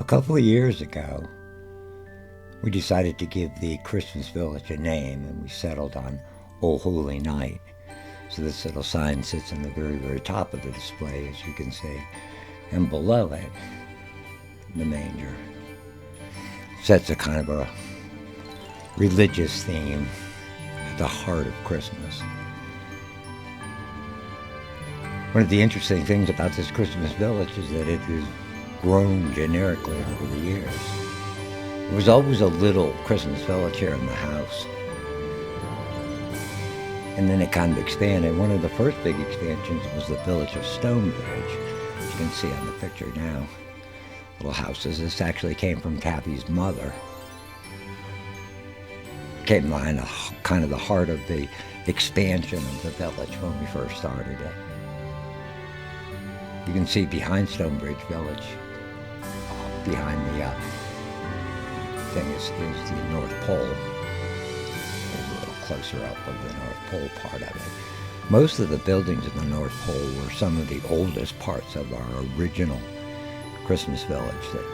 A couple of years ago, we decided to give the Christmas village a name, and we settled on Oh Holy Night. So this little sign sits in the very, very top of the display, as you can see, and below it, the manger. Sets a kind of a religious theme at the heart of Christmas. One of the interesting things about this Christmas village is that it has grown generically over the years. There was always a little Christmas village here in the house. And then it kind of expanded. One of the first big expansions was the village of Stonebridge, as you can see on the picture now. Little houses. This actually came from Kathy's mother. Came behind kind of the heart of the expansion of the village when we first started it. You can see behind Stonebridge Village, behind the thing is the North Pole. A little closer up of the North Pole part of it. Most of the buildings in the North Pole were some of the oldest parts of our original Christmas village that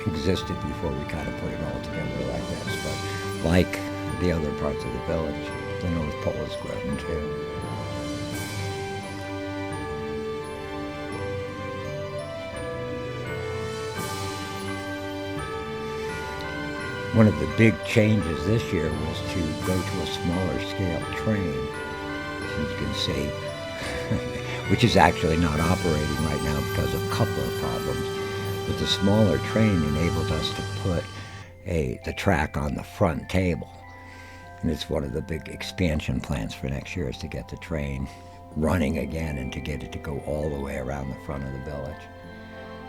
existed before we kind of put it all together like this. But like the other parts of the village, the North Pole has grown too. One of the big changes this year was to go to a smaller scale train, as you can see, which is actually not operating right now because of coupler problems. But the smaller train enabled us to put the track on the front table. And it's one of the big expansion plans for next year is to get the train running again and to get it to go all the way around the front of the village.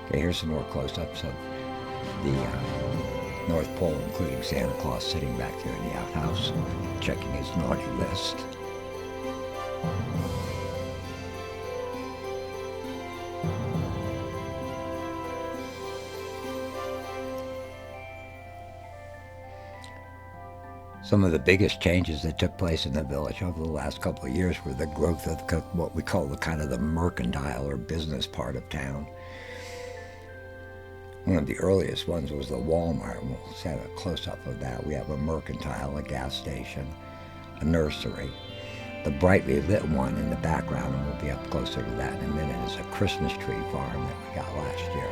Okay, here's some more close-ups of the North Pole, including Santa Claus sitting back there in the outhouse, checking his naughty list. Some of the biggest changes that took place in the village over the last couple of years were the growth of what we call the kind of the mercantile or business part of town. One of the earliest ones was the Walmart. We'll have a close-up of that. We have a mercantile, a gas station, a nursery. The brightly lit one in the background, and we'll be up closer to that in a minute, is a Christmas tree farm that we got last year.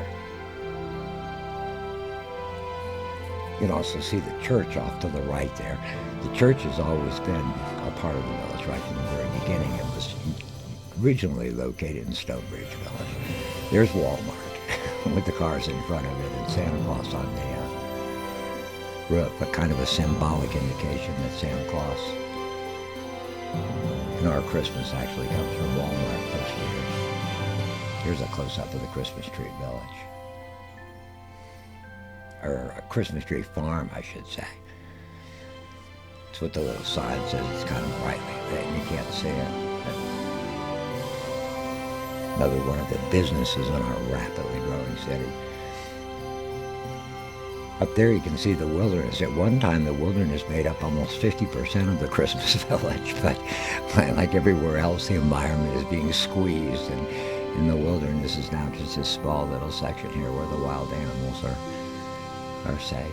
You can also see the church off to the right there. The church has always been a part of the village right from the very beginning. It was originally located in Stonebridge Village. There's Walmart with the cars in front of it and Santa Claus on the roof, but kind of a symbolic indication that Santa Claus and our Christmas actually comes from Walmart this year. Here's a close-up of the Christmas tree village. Or a Christmas tree farm, I should say. That's what the little sign says. It's kind of brightly lit and you can't see it. Another one of the businesses in our rapidly growing city. Up there you can see the wilderness. At one time the wilderness made up almost 50% of the Christmas village, but like everywhere else the environment is being squeezed, and in the wilderness is now just this small little section here where the wild animals are safe.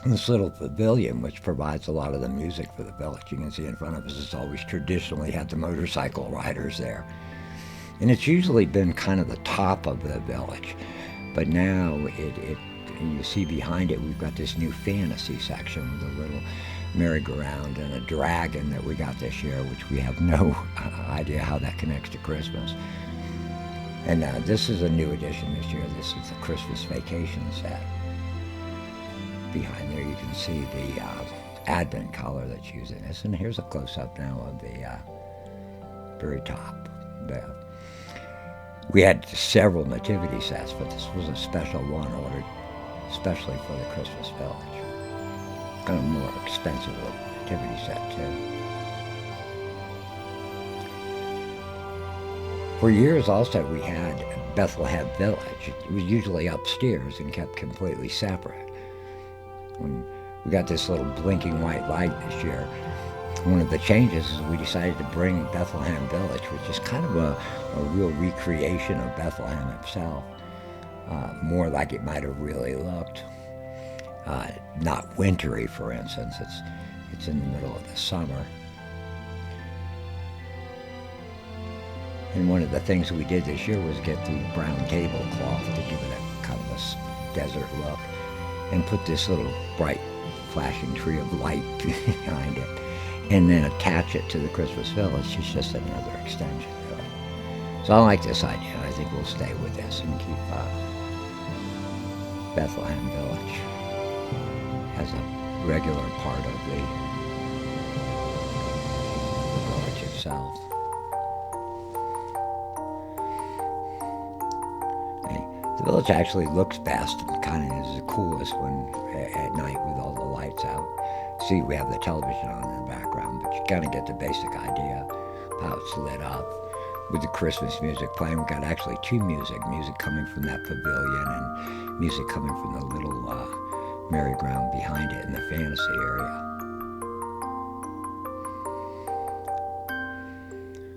This little pavilion, which provides a lot of the music for the village, you can see in front of us, has always traditionally had the motorcycle riders there. And it's usually been kind of the top of the village. But now, and you see behind it, we've got this new fantasy section with a little merry-go-round and a dragon that we got this year, which we have no idea how that connects to Christmas. And this is a new addition this year. This is the Christmas Vacation set. Behind there you can see the Advent color that's used in this. And here's a close-up now of the very top. We had several nativity sets, but this was a special one ordered especially for the Christmas village. Kind of more expensive nativity set too. For years also we had Bethlehem Village. It was usually upstairs and kept completely separate. When we got this little blinking white light this year, one of the changes is we decided to bring Bethlehem Village, which is kind of a real recreation of Bethlehem itself, more like it might have really looked. Not wintry, for instance. It's in the middle of the summer. And one of the things we did this year was get the brown tablecloth to give it a kind of a desert look, and put this little bright flashing tree of light behind it, and then attach it to the Christmas Village. It's just another extension to it. So I like this idea. I think we'll stay with this and keep Bethlehem Village as a regular part of the village itself. The village actually looks best and kind of is the coolest when at night with all the lights out. See, we have the television on in the background, but you kind of get the basic idea of how it's lit up. With the Christmas music playing, we got actually two music coming from that pavilion and music coming from the little merry-go-round behind it in the fantasy area.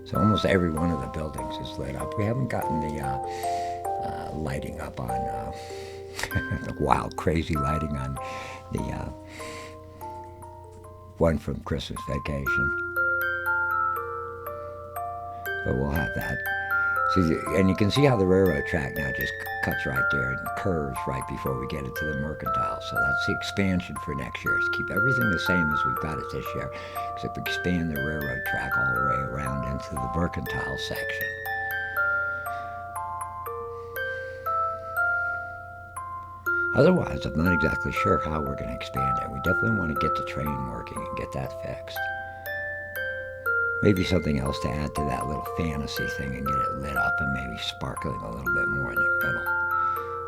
So almost every one of the buildings is lit up. We haven't gotten the lighting up on the wild, crazy lighting on the one from Christmas Vacation. But we'll have that. See, and you can see how the railroad track now just cuts right there and curves right before we get into the Mercantile. So that's the expansion for next year, is keep everything the same as we've got it this year, except expand the railroad track all the way around into the Mercantile section. Otherwise, I'm not exactly sure how we're going to expand it. We definitely want to get the train working and get that fixed. Maybe something else to add to that little fantasy thing and get it lit up and maybe sparkling a little bit more in the middle.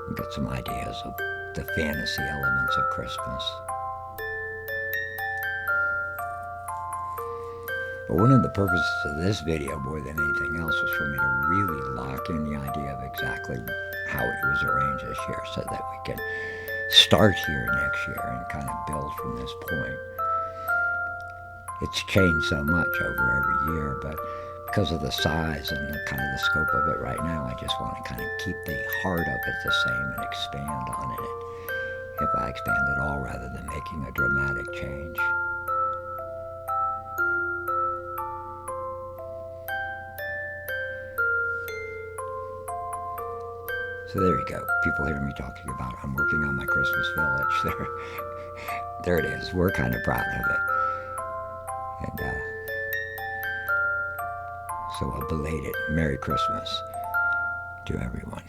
We've got some ideas of the fantasy elements of Christmas. But one of the purposes of this video, more than anything else, was for me to really lock in the idea of exactly how it was arranged this year, so that we can start here next year and kind of build from this point. It's changed so much over every year, but because of the size and the kind of the scope of it right now, I just want to kind of keep the heart of it the same and expand on it, if I expand at all, rather than making a dramatic change. So there you go. People hear me talking about I'm working on my Christmas Village. There it is. We're kind of proud of it. And so a belated Merry Christmas to everyone.